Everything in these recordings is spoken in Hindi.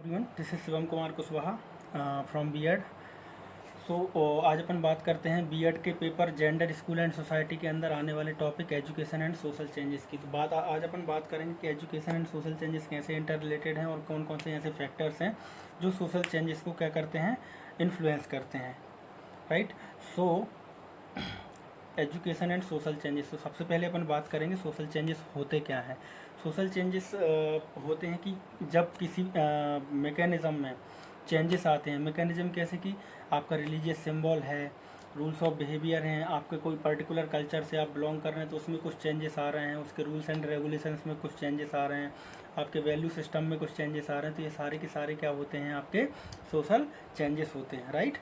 Everyone, this is Shivam Kumar Kushwaha from BEd. आज अपन बात करते हैं बीएड के paper gender, school and society के अंदर आने वाले topic education and social changes की। तो आज अपन बात करेंगे कि एजुकेशन एंड सोशल चेंजेस कैसे इंटर रिलेटेड हैं और कौन कौन से ऐसे फैक्टर्स हैं जो सोशल चेंजेस को क्या करते हैं, इन्फ्लुएंस करते हैं। Right. So education and social changes. तो सबसे पहले अपन बात करेंगे सोशल चेंजेस होते क्या हैं। सोशल चेंजेस होते हैं कि जब किसी मैकेनिज़्म में चेंजेस आते हैं। मैकेनिज़्म कैसे कि आपका रिलीजियस सिंबल है, रूल्स ऑफ बिहेवियर हैं, आपके कोई पर्टिकुलर कल्चर से आप बिलोंग कर रहे हैं तो उसमें कुछ चेंजेस आ रहे हैं, उसके रूल्स एंड रेगुलेशंस में कुछ चेंजेस आ रहे हैं, आपके वैल्यू सिस्टम में कुछ चेंजेस आ रहे हैं। तो ये सारे के सारे क्या होते हैं, आपके सोशल चेंजेस होते हैं। राइट।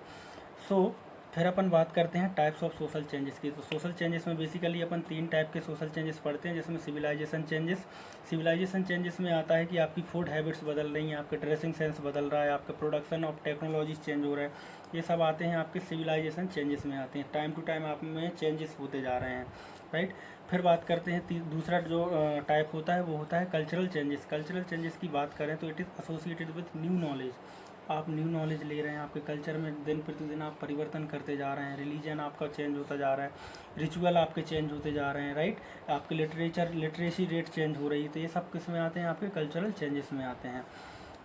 सो फिर अपन बात करते हैं टाइप्स ऑफ सोशल चेंजेस की। तो सोशल चेंजेस में बेसिकली अपन 3 टाइप के सोशल चेंजेस पढ़ते हैं, जिसमें सिविलाइजेशन चेंजेस। सिविलाइजेशन चेंजेस में आता है कि आपकी फूड हैबिट्स बदल रही हैं, आपके ड्रेसिंग सेंस बदल रहा है, आपका प्रोडक्शन ऑफ टेक्नोलॉजीज चेंज हो रहा है। ये सब आते हैं आपके सिविलाइजेशन चेंजेस में आते हैं। टाइम टू टाइम आप में चेंजेस होते जा रहे हैं। राइट। फिर बात करते हैं दूसरा जो टाइप होता है वो होता है कल्चरल चेंजेस। कल्चरल चेंजेस की बात करें तो it is associated with new knowledge. आप न्यू नॉलेज ले रहे हैं, आपके कल्चर में दिन प्रतिदिन आप परिवर्तन करते जा रहे हैं, रिलीजन आपका चेंज होता जा रहा है, रिचुअल आपके चेंज होते जा रहे हैं। राइट। आपके लिटरेसी रेट चेंज हो रही है। तो ये सब किस में आते हैं, आपके कल्चरल चेंजेस में आते हैं।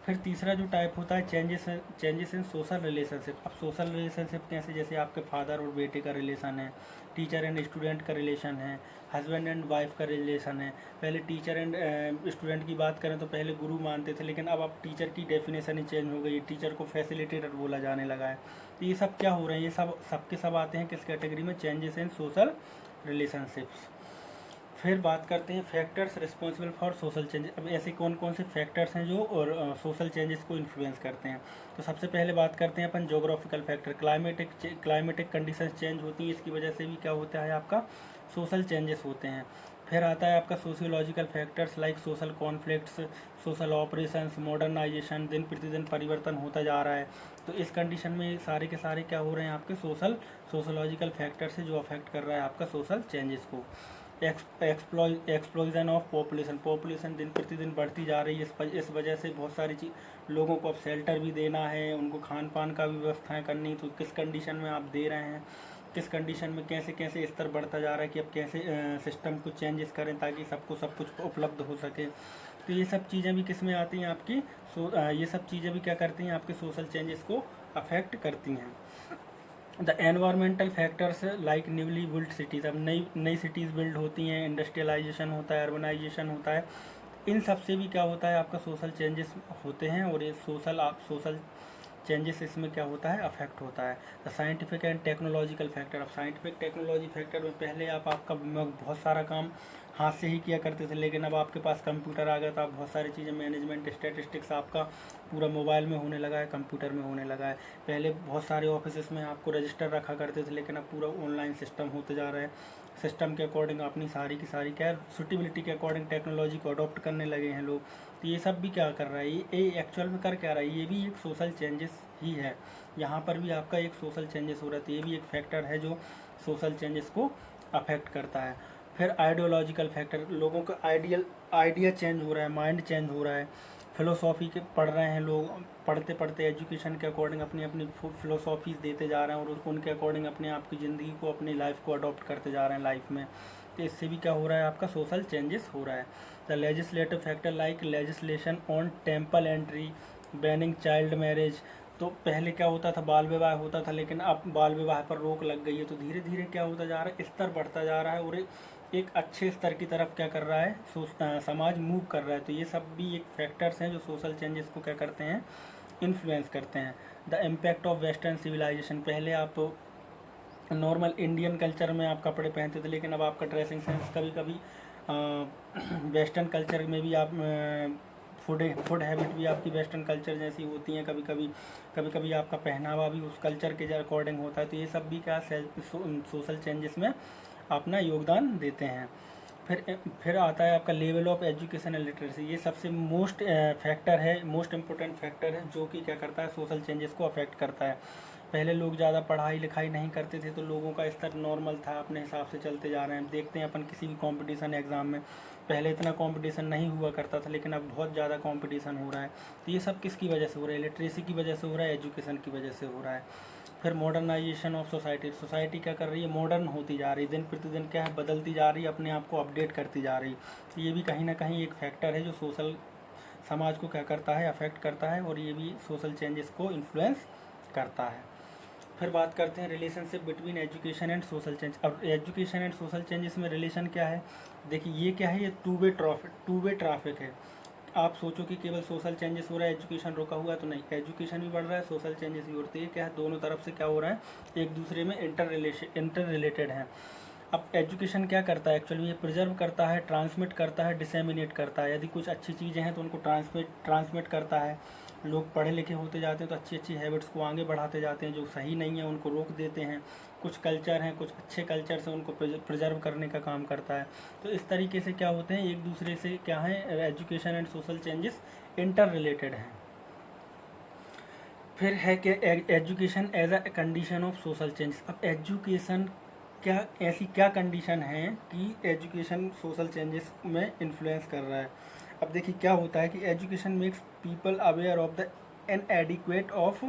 फिर तीसरा जो टाइप होता है चेंजेस इन सोशल रिलेशनशिप। अब सोशल रिलेशनशिप कैसे, जैसे आपके फादर और बेटे का रिलेशन है, टीचर एंड स्टूडेंट का रिलेशन है, हस्बैंड एंड वाइफ का रिलेशन है। पहले टीचर एंड स्टूडेंट की बात करें तो पहले गुरु मानते थे, लेकिन अब टीचर की डेफिनेशन ही चेंज हो गई, टीचर को फैसिलिटेटर बोला जाने लगा है। तो ये सब क्या हो रहे हैं, ये सब आते हैं किस कैटेगरी में, चेंजेस इन सोशल रिलेशनशिप्स। फिर बात करते हैं factors responsible for social changes. अब ऐसे कौन कौन से फैक्टर्स हैं जो और सोशल चेंजेस को इन्फ्लुएंस करते हैं। तो सबसे पहले बात करते हैं अपन geographical factor. Climatic conditions change होती हैं, इसकी वजह से भी क्या होता है, आपका सोशल चेंजेस होते हैं। फिर आता है आपका sociological factors like social conflicts, social operations, modernisation. दिन प्रतिदिन परिवर्तन होता जा रहा है, तो इस कंडीशन में सारे के सारे क्या हो रहे हैं, आपके सोशलॉजिकल फैक्टर्स है जो अफेक्ट कर रहा है आपका सोशल चेंजेस को। एक्सप्लोजन ऑफ पॉपुलेशन दिन प्रतिदिन बढ़ती जा रही है। इस वजह से बहुत सारी लोगों को अब शेल्टर भी देना है, उनको खान पान का भी व्यवस्थाएं करनी। तो किस कंडीशन में आप दे रहे हैं, किस कंडीशन में कैसे कैसे स्तर बढ़ता जा रहा है कि अब कैसे सिस्टम को चेंजेस करें ताकि सबको सब कुछ उपलब्ध हो सके। तो ये सब चीज़ें भी किस में आती हैं आपकी, ये सब चीज़ें भी क्या करती हैं, आपके सोशल चेंजेस को अफेक्ट करती हैं। The environmental factors like newly build cities. अब नई नई सिटीज़ बिल्ड होती हैं, इंडस्ट्रियलाइजेशन होता है, अर्बनाइजेशन होता है। इन सब से भी क्या होता है, आपका सोशल चेंजेस होते हैं और ये सोशल चेंजेस इसमें क्या होता है, अफेक्ट होता है। The scientific and technological factor. अब साइंटिफिक टेक्नोलॉजी फैक्टर में पहले आपका बहुत सारा काम हाथ से ही किया करते थे, लेकिन अब आपके पास कंप्यूटर आ गया तो आप बहुत सारी चीज़ें, मैनेजमेंट, स्टैटिस्टिक्स आपका पूरा मोबाइल में होने लगा है, कंप्यूटर में होने लगा है। पहले बहुत सारे ऑफिस में आपको रजिस्टर रखा करते थे, लेकिन अब पूरा ऑनलाइन सिस्टम होते जा रहा है। सिस्टम के अकॉर्डिंग अपनी सारी की सारी क्या सुटेबिलिटी के अकॉर्डिंग टेक्नोलॉजी को अडॉप्ट करने लगे हैं लोग। तो ये सब भी क्या कर रहा है, ये एक्चुअल में कर क्या रहा है, ये भी एक सोशल चेंजेस ही है। यहाँ पर भी आपका एक सोशल चेंजेस हो रहा है, तो ये भी एक फैक्टर है जो सोशल चेंजेस को अफेक्ट करता है। फिर आइडियोलॉजिकल फैक्टर, लोगों का आइडिया चेंज हो रहा है, माइंड चेंज हो रहा है। फिलोसॉफी के पढ़ रहे हैं लोग, पढ़ते पढ़ते एजुकेशन के अकॉर्डिंग अपनी अपनी फिलोसॉफीज देते जा रहे हैं और उनके अकॉर्डिंग अपने आप की ज़िंदगी को, अपनी लाइफ को अडॉप्ट करते जा रहे हैं लाइफ में। तो इससे भी क्या हो रहा है, आपका सोशल चेंजेस हो रहा है। The legislative factor like legislation on temple entry, banning child marriage. तो पहले क्या होता था, बाल विवाह होता था, लेकिन अब बाल विवाह पर रोक लग गई है। तो धीरे धीरे क्या होता जा रहा है, स्तर बढ़ता जा रहा है और एक अच्छे स्तर की तरफ क्या कर रहा है, समाज मूव कर रहा है। तो ये सब भी एक फैक्टर्स हैं जो सोशल चेंजेस को क्या करते हैं, इन्फ्लुएंस करते हैं। The impact of western civilisation. पहले आप नॉर्मल इंडियन कल्चर में आप कपड़े पहनते थे, लेकिन अब आपका ड्रेसिंग सेंस कभी कभी वेस्टर्न कल्चर में भी आप फूड हैबिट भी आपकी वेस्टर्न कल्चर जैसी होती हैं। कभी कभी आपका पहनावा भी उस कल्चर के अकॉर्डिंग होता है। तो ये सब भी क्या सोशल चेंजेस में अपना योगदान देते हैं। फिर आता है आपका level of education and literacy. ये सबसे मोस्ट इम्पोर्टेंट फैक्टर है जो कि क्या करता है, सोशल चेंजेस को अफेक्ट करता है। पहले लोग ज़्यादा पढ़ाई लिखाई नहीं करते थे, तो लोगों का स्तर नॉर्मल था, अपने हिसाब से चलते जा रहे हैं। देखते हैं अपन किसी भी कंपटीशन एग्ज़ाम में पहले इतना कंपटीशन नहीं हुआ करता था, लेकिन अब बहुत ज़्यादा कंपटीशन हो रहा है। तो ये सब किसकी वजह से हो रहा है? लिटरेसी की वजह से हो रहा है, एजुकेशन की वजह से हो रहा है। फिर मॉडर्नाइजेशन ऑफ सोसाइटी, सोसाइटी क्या कर रही है? मॉडर्न होती जा रही है, दिन प्रतिदिन क्या है, बदलती जा रही है, अपने आप को अपडेट करती जा रही है। तो ये भी कहीं ना कहीं एक फैक्टर है जो सोशल समाज को क्या करता है, अफेक्ट करता है, और ये भी सोशल चेंजेस को इन्फ्लुएंस करता है। फिर बात करते हैं relationship between education and social change. अब एजुकेशन एंड सोशल चेंजेस में रिलेशन क्या है? देखिए ये क्या है, ये टू वे ट्रैफिक है। आप सोचो कि केवल सोशल चेंजेस हो रहा है, एजुकेशन रुका हुआ है, तो नहीं, एजुकेशन भी बढ़ रहा है, सोशल चेंजेस भी होते हैं। क्या है, दोनों तरफ से क्या हो रहा है, एक दूसरे में इंटर रिलेटेड है। अब एजुकेशन क्या करता है एक्चुअली? ये प्रिजर्व करता है, ट्रांसमिट करता है, डिसेमिनेट करता है। यदि कुछ अच्छी चीज़ें हैं तो उनको ट्रांसमिट करता है। लोग पढ़े लिखे होते जाते हैं तो अच्छी अच्छी हैबिट्स को आगे बढ़ाते जाते हैं, जो सही नहीं है उनको रोक देते हैं। कुछ कल्चर हैं, कुछ अच्छे कल्चर से उनको प्रिजर्व करने का काम करता है। तो इस तरीके से क्या होते हैं, एक दूसरे से क्या है, education and social changes interrelated हैं। फिर है कि education as a condition of social change. अब एजुकेशन क्या, ऐसी क्या कंडीशन है कि एजुकेशन सोशल चेंजेस में इन्फ्लुएंस कर रहा है? अब देखिए क्या होता है कि education makes people aware of the inadequate of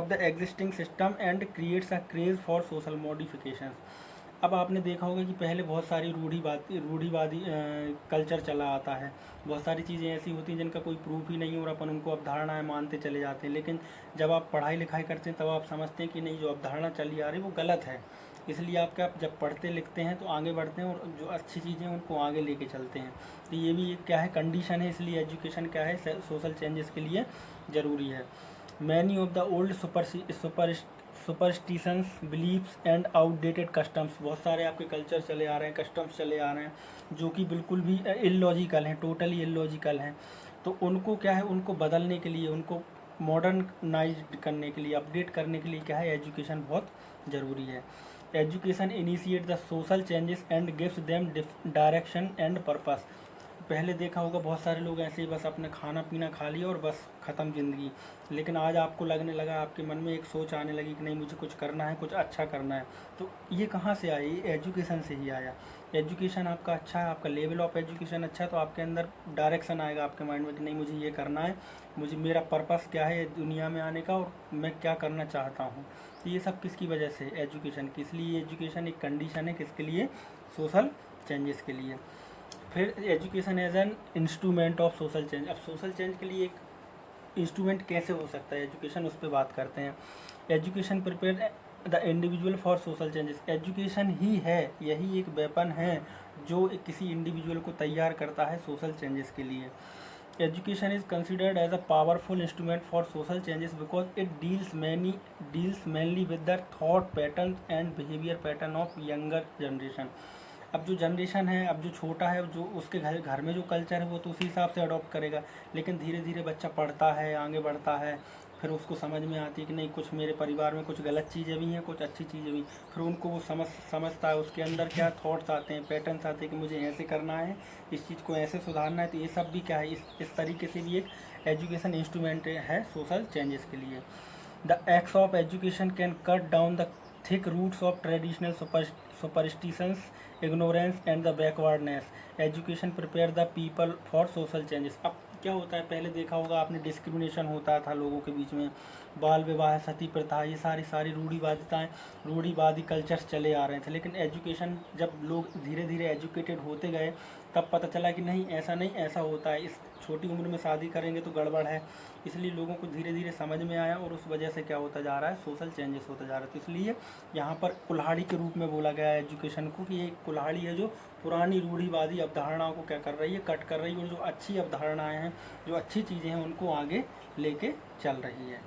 the existing system and creates a craze for social modification. अब आपने देखा होगा कि पहले बहुत सारी रूढ़िवादी कल्चर चला आता है। बहुत सारी चीज़ें ऐसी होती हैं जिनका कोई प्रूफ ही नहीं हो रहा, अपन उनको अवधारणाएं मानते चले जाते हैं। लेकिन जब आप पढ़ाई लिखाई करते हैं तब आप समझते हैं कि नहीं, जो अवधारणा चली आ रही है वो गलत है। इसलिए आप क्या, जब पढ़ते लिखते हैं तो आगे बढ़ते हैं और जो अच्छी चीज़ें हैं उनको आगे लेके चलते हैं। तो ये भी एक क्या है, कंडीशन है। इसलिए एजुकेशन क्या है, सोशल चेंजेस के लिए ज़रूरी है। Many of the old superstitions, beliefs and outdated customs, बहुत सारे आपके कल्चर चले आ रहे हैं, कस्टम्स चले आ रहे हैं जो कि बिल्कुल भी इलॉजिकल हैं, टोटली इलॉजिकल हैं। तो उनको क्या है, उनको बदलने के लिए, उनको मॉडर्नाइज करने के लिए, अपडेट करने के लिए क्या है, एजुकेशन बहुत ज़रूरी है। Education initiate the social changes and gives them direction and purpose. पहले देखा होगा बहुत सारे लोग ऐसे ही बस अपने खाना पीना खा लिया और बस ख़त्म ज़िंदगी। लेकिन आज आपको लगने लगा, आपके मन में एक सोच आने लगी कि नहीं, मुझे कुछ करना है, कुछ अच्छा करना है। तो ये कहाँ से आया? ये एजुकेशन से ही आया। एजुकेशन आपका अच्छा है, आपका लेवल ऑफ एजुकेशन अच्छा है, तो आपके अंदर डायरेक्शन आएगा आपके माइंड में कि नहीं, मुझे ये करना है, मुझे, मेरा पर्पस क्या है दुनिया में आने का और मैं क्या करना चाहता हूँ। तो ये सब किसकी वजह से? एजुकेशन की। इसलिए एजुकेशन एक कंडीशन है किसके लिए? सोशल चेंजेस के लिए। फिर education as an instrument of social change. अब सोशल चेंज के लिए एक इंस्ट्रूमेंट कैसे हो सकता है एजुकेशन, उस पर बात करते हैं। Education prepare the individual for social changes. Education ही है, यही एक वेपन है जो किसी इंडिविजुअल को तैयार करता है सोशल चेंजेस के लिए। Education is considered as a powerful instrument for social changes because it deals mainly with the thought pattern and behaviour pattern of younger generation. अब जो जनरेशन है, अब जो छोटा है, जो उसके घर में जो कल्चर है वो तो उसी हिसाब से अडॉप्ट करेगा। लेकिन धीरे धीरे बच्चा पढ़ता है, आगे बढ़ता है, फिर उसको समझ में आती है कि नहीं, कुछ मेरे परिवार में कुछ गलत चीज़ें भी हैं, कुछ अच्छी चीज़ें भी। फिर उनको वो समझता है, उसके अंदर क्या थॉट्स आते हैं, पैटर्न्स आते हैं कि मुझे ऐसे करना है, इस चीज़ को ऐसे सुधारना है। तो ये सब भी क्या है, इस तरीके से भी एक एजुकेशन इंस्ट्रूमेंट है सोशल चेंजेस के लिए। The axe of education can cut down the thick roots of traditional superstitions, ignorance and the backwardness. Education prepare the people for social changes. अब क्या होता है, पहले देखा होगा आपने, डिस्क्रिमिनेशन होता था लोगों के बीच में, बाल विवाह, सती प्रथा, ये सारी रूढ़िवादी कल्चर्स चले आ रहे थे। लेकिन एजुकेशन, जब लोग धीरे धीरे एजुकेटेड होते गए तब पता चला कि नहीं, ऐसा नहीं, ऐसा होता है, इस छोटी उम्र में शादी करेंगे तो गड़बड़ है। इसलिए लोगों को धीरे धीरे समझ में आया और उस वजह से क्या होता जा रहा है, सोशल चेंजेस होता जा रहा है। तो इसलिए यहाँ पर कुल्हाड़ी के रूप में बोला गया है एजुकेशन को कि ये कुल्हाड़ी है जो पुरानी रूढ़िवादी अवधारणाओं को क्या कर रही है, कट कर रही है, और जो अच्छी अवधारणाएं हैं, जो अच्छी चीज़ें हैं, उनको आगे लेके चल रही है।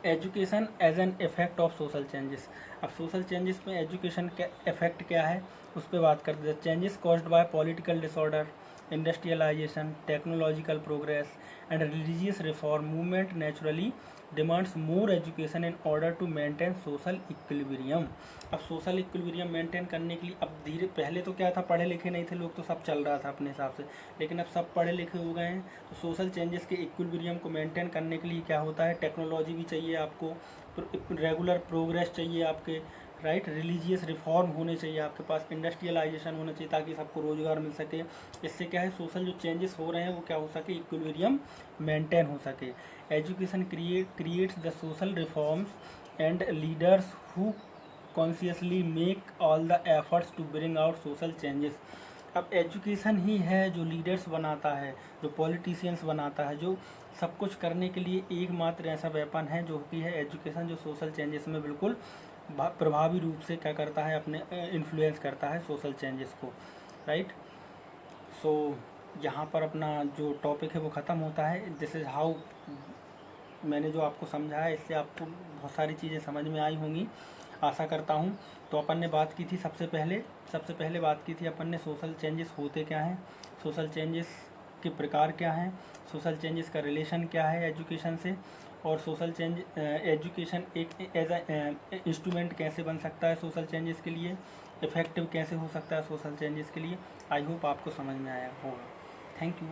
Education as an effect of social changes. अब सोशल चेंजेस में एजुकेशन का इफेक्ट क्या है, उस पर बात करते हैं। Changes caused by political disorder, industrialisation, technological progress and religious reform movement naturally demands more education in order to maintain social equilibrium. अब सोशल इक्विलिब्रियम मेंटेन करने के लिए, अब धीरे, पहले तो क्या था, पढ़े लिखे नहीं थे लोग, तो सब चल रहा था अपने हिसाब से। लेकिन अब सब पढ़े लिखे हो गए हैं, तो सोशल चेंजेस के इक्विलिब्रियम को मेंटेन करने के लिए क्या होता है, टेक्नोलॉजी भी चाहिए आपको, रेगुलर प्रोग्रेस चाहिए आपके, राइट। रिलीजियस रिफॉर्म होने चाहिए आपके पास, इंडस्ट्रियलाइजेशन होना चाहिए ताकि सबको रोजगार मिल सके। इससे क्या है, सोशल जो चेंजेस हो रहे हैं वो क्या हो सके, इक्विलिब्रियम मेंटेन हो सके। Education creates the social reforms and leaders who consciously make all the efforts to bring out social changes. अब एजुकेशन ही है जो लीडर्स बनाता है, जो पॉलिटिशियंस बनाता है, जो सब कुछ करने के लिए एकमात्र ऐसा वेपन है जो कि है एजुकेशन, जो सोशल चेंजेस में बिल्कुल प्रभावी रूप से क्या करता है, अपने इन्फ्लुएंस करता है सोशल चेंजेस को, राइट। सो यहाँ पर अपना जो टॉपिक है वो ख़त्म होता है। दिस इज़ हाउ, मैंने जो आपको समझाया इससे आपको बहुत सारी चीज़ें समझ में आई होंगी, आशा करता हूँ। तो अपन ने बात की थी सबसे पहले बात की थी अपन ने सोशल चेंजेस होते क्या हैं, सोशल चेंजेस के प्रकार क्या हैं, सोशल चेंजेस का रिलेशन क्या है एजुकेशन से, और सोशल चेंज एजुकेशन एक एज ए इंस्ट्रूमेंट कैसे बन सकता है सोशल चेंजेस के लिए, इफ़ेक्टिव कैसे हो सकता है सोशल चेंजेस के लिए। आई होप आपको समझ में आया होगा। Thank you.